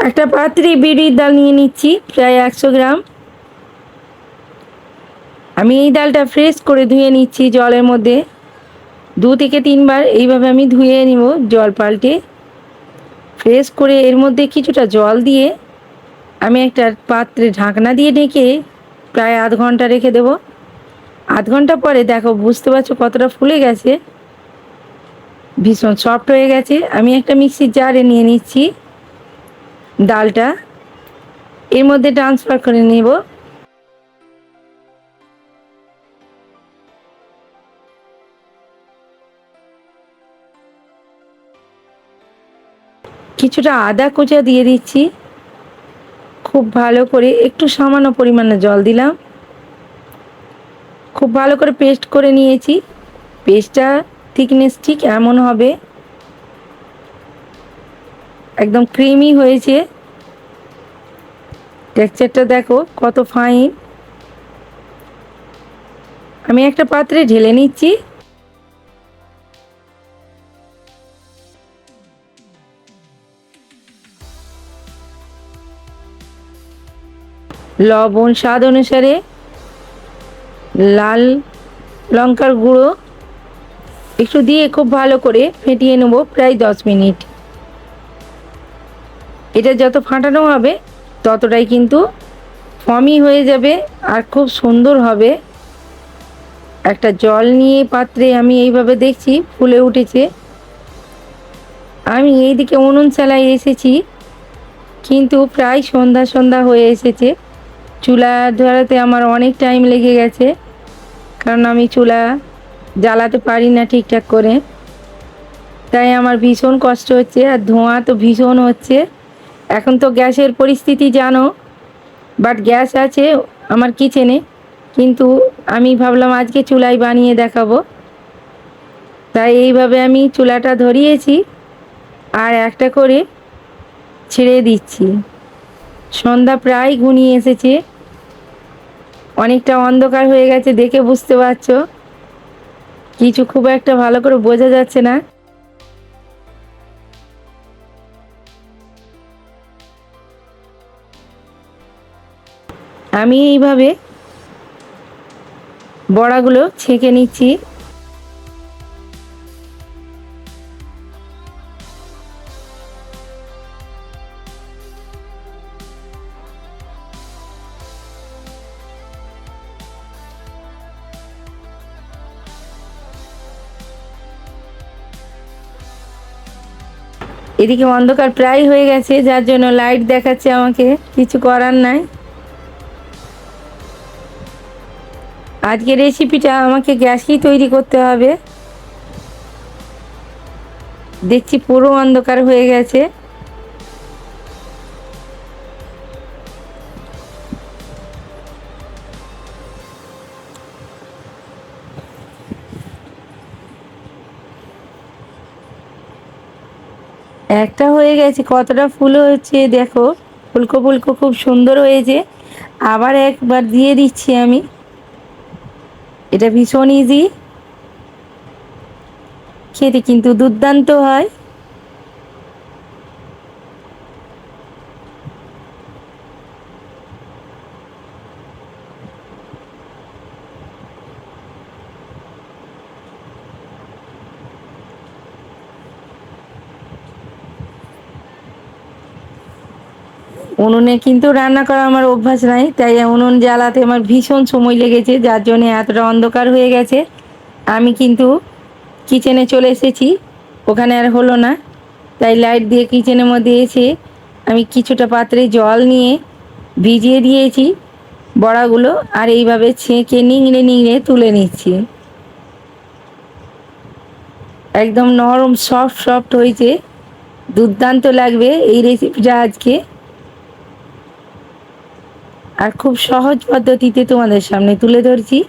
একটা পাত্রে বিউলির ডাল নিয়ে নিচ্ছি প্রায় 100 গ্রাম। আমি এই ডালটা ফ্রেশ করে ধুয়ে নিচ্ছি জলের মধ্যে। 2 থেকে 3 বার এইভাবে আমি ধুয়ে নিব জল পাল্টে। ফ্রেশ করে এর মধ্যে কিছুটা জল দিয়ে আমি একটা পাত্রে ঢাকনা দিয়ে ঢেকে প্রায় আধ ঘন্টা রেখে দেব। আধ ঘন্টা পরে দেখো, বুঝতে পারছো কতটা ফুলে গেছে, ভীষণ সফট হয়ে গেছে। আমি একটা মিক্সির জারে নিয়ে নিচ্ছি ডালটা, এর মধ্যে ট্রান্সফার করে নেব। কিছুটা আদা কুচা দিয়ে দিচ্ছি। খুব ভালো করে একটু সামান্য পরিমাণে জল দিলাম। খুব ভালো করে পেস্ট করে নিয়েছি। পেস্টটা থিকনেস ঠিক এমন হবে, একদম ক্রিমি হয়েছে। টেক্সচারটা দেখো কত ফাইন। আমি একটা পাত্রে ঢেলে নিচ্ছি। লবণ স্বাদ অনুসারে, লাল লঙ্কার গুঁড়ো একটু দিয়ে খুব ভালো করে ফেটিয়ে নেব প্রায় 10 মিনিট। এটা যত ফাটানো হবে ততটাই কিন্তু ফর্মি হয়ে যাবে আর খুব সুন্দর হবে। একটা জল নিয়ে পাত্রে আমি এইভাবে দেখছি ফুলে উঠেছে। আমি এইদিকে উনুন চালায় এসেছি, কিন্তু প্রায় সন্ধ্যা সন্ধ্যা হয়ে এসেছে। চুলা ধরাতে আমার অনেক টাইম লেগে গেছে, কারণ আমি চুলা জ্বালাতে পারি না ঠিকঠাক করে। তাই আমার ভীষণ কষ্ট হচ্ছে, আর ধোঁয়া তো ভীষণ হচ্ছে। এখন তো গ্যাসের পরিস্থিতি জানো, বাট গ্যাস আছে আমার কিচেনে, কিন্তু আমি ভাবলাম আজকে চুলায় বানিয়ে দেখাবো। তাই এইভাবে আমি চুলাটা ধরিয়েছি আর একটা করে ছেড়ে দিচ্ছি। সন্ধ্যা প্রায় ঘনিয়ে এসেছে, অনেকটা অন্ধকার হয়ে গেছে, দেখে বুঝতে পারছো। কিছু খুব একটা ভালো করে বোঝা যাচ্ছে না। আমি এইভাবে বড়াগুলো ছেঁকে নিচ্ছি। এদিকে অন্ধকার প্রায় হয়ে গেছে, যার জন্য লাইট দেখাচ্ছে আমাকে, কিছু করার নাই। আজকের রেসিপিটা আমাকে গ্যাসেই তৈরি করতে হবে। দেখছি পুরো অন্ধকার হয়ে গেছে। একটা হয়ে গেছে, কতটা ফুল হচ্ছে দেখো, ফুলকো ফুলকো খুব সুন্দর হয়েছে। আবার একবার দিয়ে দিচ্ছি আমি। এটা ভীষণ ইজি, খেতে কিন্তু দুর্দান্ত হয়। উনুনে কিন্তু রান্না করা আমার অভ্যাস নাই, তাই উনুন জ্বালাতে আমার ভীষণ সময় লেগেছে, যার জন্য এতটা অন্ধকার হয়ে গেছে। আমি কিন্তু কিচেনে চলে এসেছি, ওখানে আর হলো না। তাই লাইট দিয়ে কিচেনের মধ্যে এসে আমি কিছুটা পাত্রে জল নিয়ে ভিজিয়ে দিয়েছি বড়াগুলো, আর এইভাবে ছেঁকে নিংড়ে নিংড়ে তুলে নিচ্ছি। একদম নরম সফট সফট হয়েছে, দুর্দান্ত লাগবে এই রেসিপিটা আজকে। আর খুব সহজ পদ্ধতিতে তোমাদের সামনে তুলে ধরছি।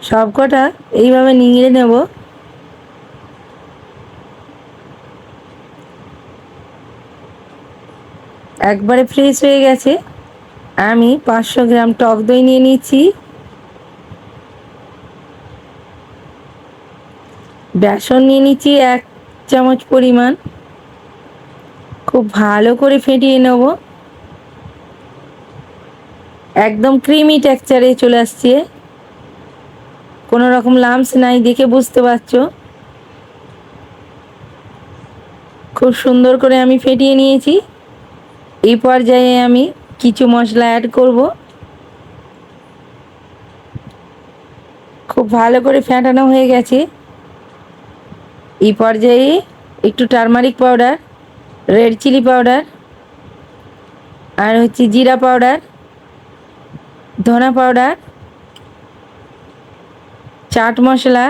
সবকটা এইভাবে নিংড়ে নেব। একবারে ফ্রেশ হয়ে গেছে, আমি 500 গ্রাম টক দই নিয়ে নিচ্ছি, বেসন নিয়ে নিচ্ছি 1 চামচ পরিমাণ। খুব ভালো করে ফেটিয়ে নেব, একদম ক্রিমি টেক্সচারে চলে আসছে, কোনো রকম লাম্পস নাই, দেখে বুঝতে পারছো। খুব সুন্দর করে আমি ফেটিয়ে নিয়েছি। এই পর্যায়ে আমি কিছু মশলা অ্যাড করব। খুব ভালো করে ফেটানো হয়ে গেছে। এই পর্যায়ে একটু turmeric powder, red chilli powder, আর হচ্ছে জিরা পাউডার, ধনা পাউডার, চাট মশলা,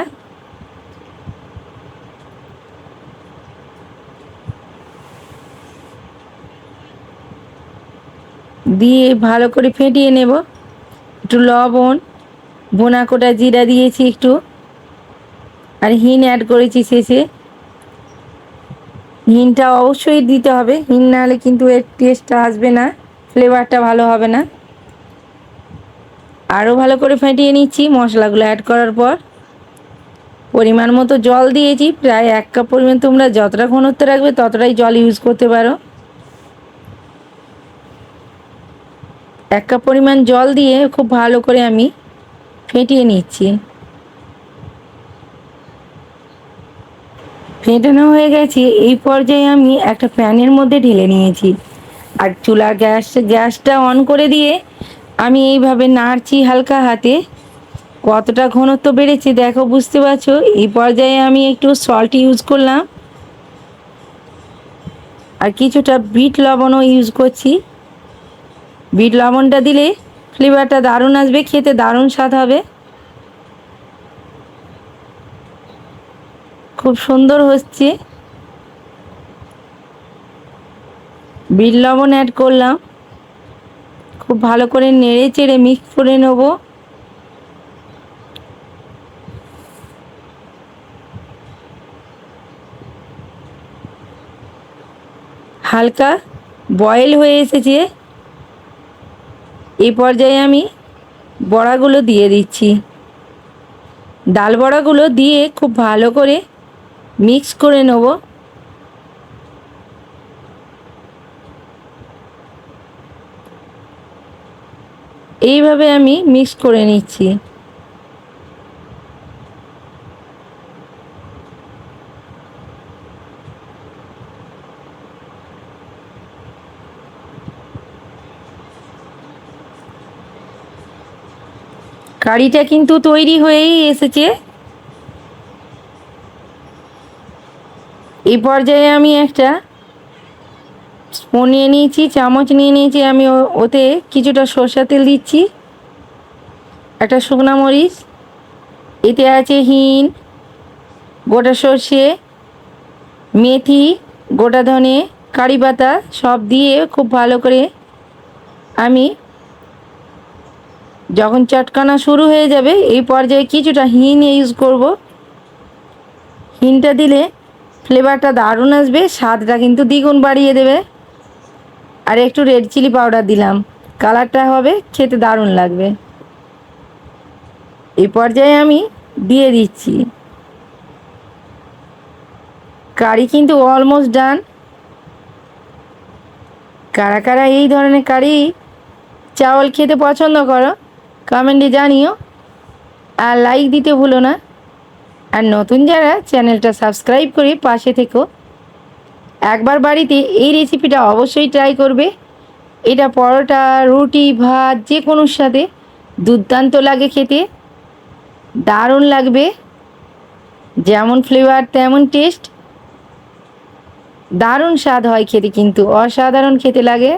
দিয়ে ভালো করে ফেটিয়ে নেব। একটু লবণ, ভুনা কোটা জিরা দিয়েছি একটু, আর হিং অ্যাড করেছি শেষে। হিংটা অবশ্যই দিতে হবে, হিং না হলে কিন্তু এর টেস্টটা আসবে না, ফ্লেভারটা ভালো হবে না। আরও ভালো করে ফেটিয়ে নিচ্ছি। মশলাগুলো অ্যাড করার পর পরিমাণ মতো জল দিয়েছি, প্রায় 1 কাপ পরিমাণ। তোমরা যতটা ঘনত্ব রাখবে ততটাই জল ইউজ করতে পারো। 1 কাপ পরিমাণ জল দিয়ে খুব ভালো করে আমি ফেটিয়ে নিচ্ছি। ফেটানো হয়ে গেছে। এই পর্যায়ে আমি একটা প্যানের মধ্যে ঢেলে নিয়েছি, আর চুলার গ্যাসটা অন করে দিয়ে আমি এইভাবে নাড়ছি হালকা হাতে। কতটা ঘনত্ব বেড়েছে দেখো, বুঝতে পারছো। এই পর্যায়ে আমি একটু সল্ট ইউজ করলাম, আর কিছুটা বিট লবণও ইউজ করছি। বিট লবণটা দিলে ফ্লেভারটা দারুণ আসবে, খেতে দারুণ স্বাদ হবে। খুব সুন্দর হচ্ছে। বিট লবণ অ্যাড করলাম, খুব ভালো করে নেড়ে চেড়ে মিক্স করে নেব। হালকা বয়েল হয়ে এসেছে। এই পর্যায়ে আমি বড়াগুলো দিয়ে দিচ্ছি। ডাল বড়াগুলো দিয়ে খুব ভালো করে মিক্স করে নেব। এইভাবে আমি মিক্স করে নিচ্ছি। কারিটা কিন্তু তৈরি হয়েই এসেছে। এই পর্যায়ে আমি একটা স্পুন নিয়ে নিয়েছি, চামচ নিয়ে নিয়েছি। আমি ওতে কিছুটা সরষের তেল দিচ্ছি, একটা শুকনো মরিচ, এতে আছে হিং, গোটা সর্ষে, মেথি, গোটা ধনে, কারি পাতা, সব দিয়ে খুব ভালো করে আমি, যখন চটকানা শুরু হয়ে যাবে এই পর্যায়ে কিছুটা হিং ইউজ করব। হিংটা দিলে ফ্লেভারটা দারুণ আসবে, স্বাদটা কিন্তু দ্বিগুণ বাড়িয়ে দেবে। আর একটু রেড চিলি পাউডার দিলাম, কালারটা হবে, খেতে দারুণ লাগবে। এই পর্যায়ে আমি দিয়ে দিচ্ছি। কারি কিন্তু অলমোস্ট ডান। কারা কারা এই ধরনের কারি চাওয়াল খেতে পছন্দ করো কমেন্টে জানিও, আর লাইক দিতে ভুলো না। আর নতুন যারা, চ্যানেলটা সাবস্ক্রাইব করে পাশে থেকো। একবার বাড়িতে এই রেসিপিটা অবশ্যই ট্রাই করবে। এটা পরোটা, রুটি, ভাত যে কোনোর সাথে দুর্দান্ত লাগে খেতে, দারুণ লাগবে। যেমন ফ্লেভার তেমন টেস্ট, দারুণ স্বাদ হয় খেতে, কিন্তু অসাধারণ খেতে লাগে।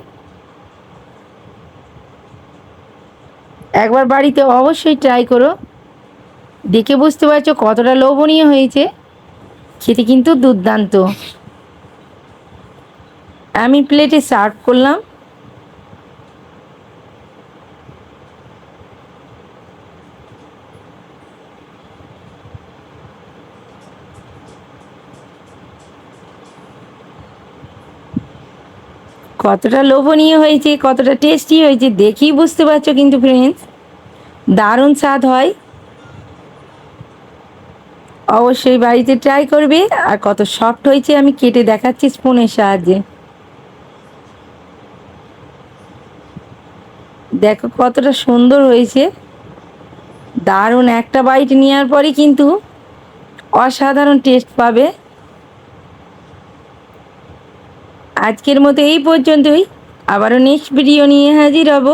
একবার বাড়িতে অবশ্যই ট্রাই করো। দেখে বুঝতে পারছো কতটা লোভনীয় হয়েছে, খেতে কিন্তু দুর্দান্ত। আমি প্লেটে সার্ভ করলাম। কতটা লোভনীয় হয়েছে, কতটা টেস্টি হয়েছে দেখেই বুঝতে পারছো কিন্তু ফ্রেন্ডস, দারুণ স্বাদ হয়। অবশ্যই বাড়িতে ট্রাই করবে। আর কত সফট হয়েছে আমি কেটে দেখাচ্ছি স্পুনের সাহায্যে। দেখো কতটা সুন্দর হয়েছে, দারুণ। একটা বাইট নেওয়ার পরই কিন্তু অসাধারণ টেস্ট পাবে। আজকের মতো এই পর্যন্তই, আবারও নেক্সট ভিডিও নিয়ে হাজির হব।